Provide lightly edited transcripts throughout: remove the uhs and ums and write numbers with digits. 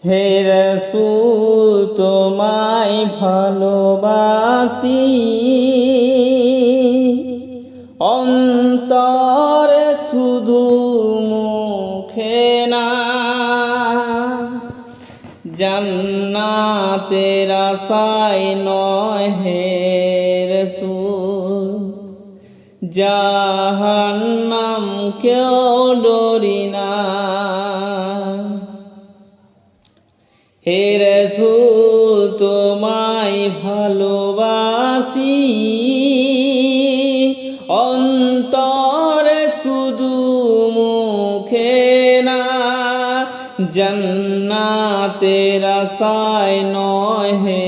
হে রাসূল তোমায় ভালোবাসি, অন্তরে শুধু মুখে না। জান্নাতের আশায় নয় হে রাসূল, জাহান্নাম কেউ ডরি না। হে রাসূল তোমায় ভালোবাসি, অন্তরে শুধু মুখে না। জান্নাতের আশায় নয় হে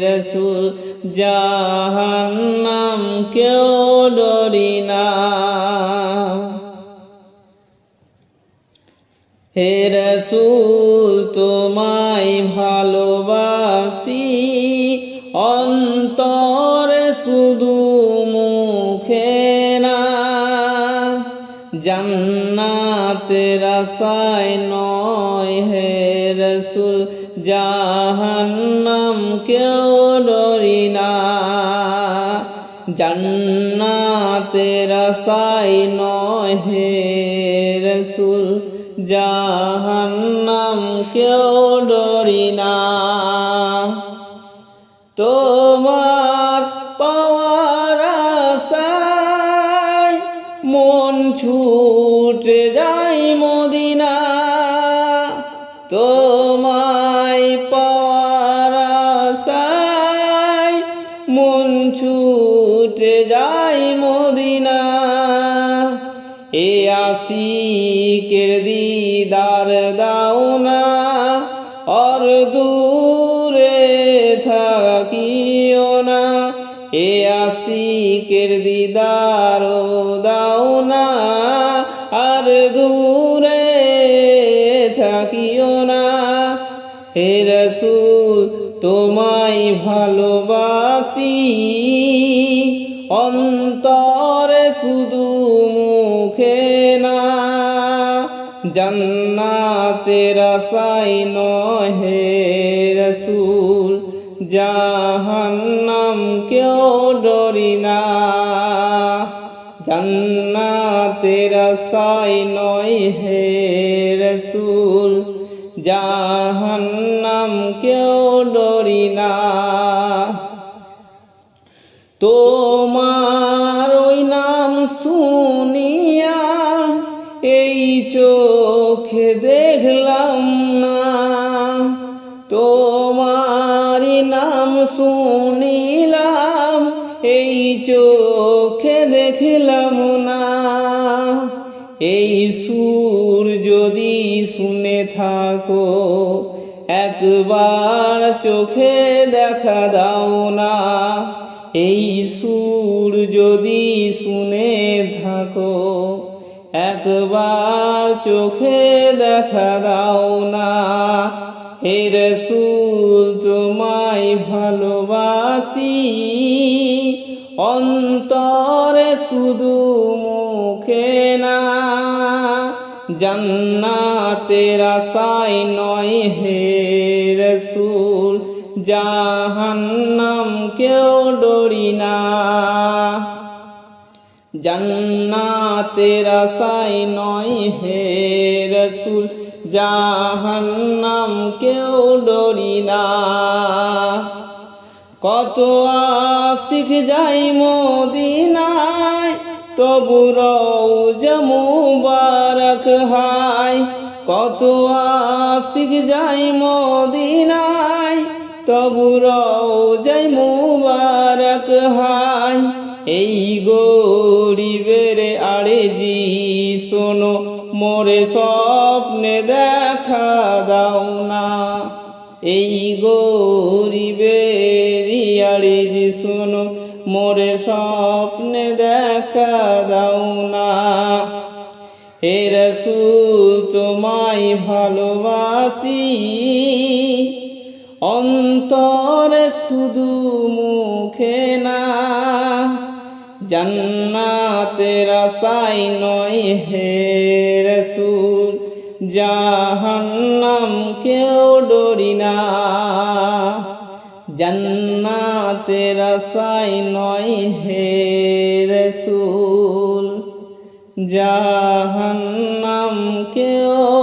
রাসূল, জাহান্নাম কেউ ডরি না। হে রাসূল তোমায় ভালোবাসি, অন্তরে শুধু মুখে না। জান্নাতের আশায় নয় হে রাসূল, জাহান্নাম কেউ ডরি না। জান্নাতের আশায় নয় হে রাসূল, জাহান্নাম কেউ ডরি না। তোমার পাওয়ার আশায় মন ছুটে যায় মদিনা, তোমায় পাওয়ার আশায় মন ছুটে যায় মদিনা। এ আশিকের দিদার দাও না, আর দূরে থাকিও না। এ আশিকের দিদার দাও না, আর দূরে থাকিও না। হে রাসূল তোমায় ভালোবাসি, অন্তরে শুধু মুখে না। জান্নাতের আশায় নয় হে রাসূল, জাহান্নাম কেউ ডরি না। জান্নাতের আশায় নয় হে রাসূল, জাহান্নাম কেউ ডরি না। তোমার ওই নাম শুনিয়া এই চোখে দেখলাম না, তোমার নাম শুনিলাম এই চোখে দেখলাম না। এই সুর যদি শুনে থাকো, একবার চোখে দেখা দাও না। এই সুর যদি শুনে থাকো, একবার চোখে দেখা দাও না। হে রাসূল তোমায় ভালোবাসি, অন্তরে শুধু মুখে না। জান্নাতের আশায় নয় হে রাসূল, জাহান্নাম কেউ ডরি না। জান্নাতের আশায় নয় হে রাসূল, জাহান্নাম কেউ ডরি না। কত আশিক যায় মদিনায়, তবু রওজা মুবারক হায়। কত আশিক যায় মদিনায়, তবু রওজা মুবারক হায়। এই গরিবের আরজি শোনো, মোরে স্বপ্নে দেখা দাও না। এই গরিবের আরজি শোনো, মোরে স্বপ্নে দেখা দাও না। হে রাসূল তোমায় ভালোবাসি, অন্তরে শুধু মুখে না। জান্নাতের আশায় নয় হে রাসূল, জাহান্নাম কেউ ডরি না, জান্নাতের আশায় নয় হে রাসূল, জাহান্নাম কেউ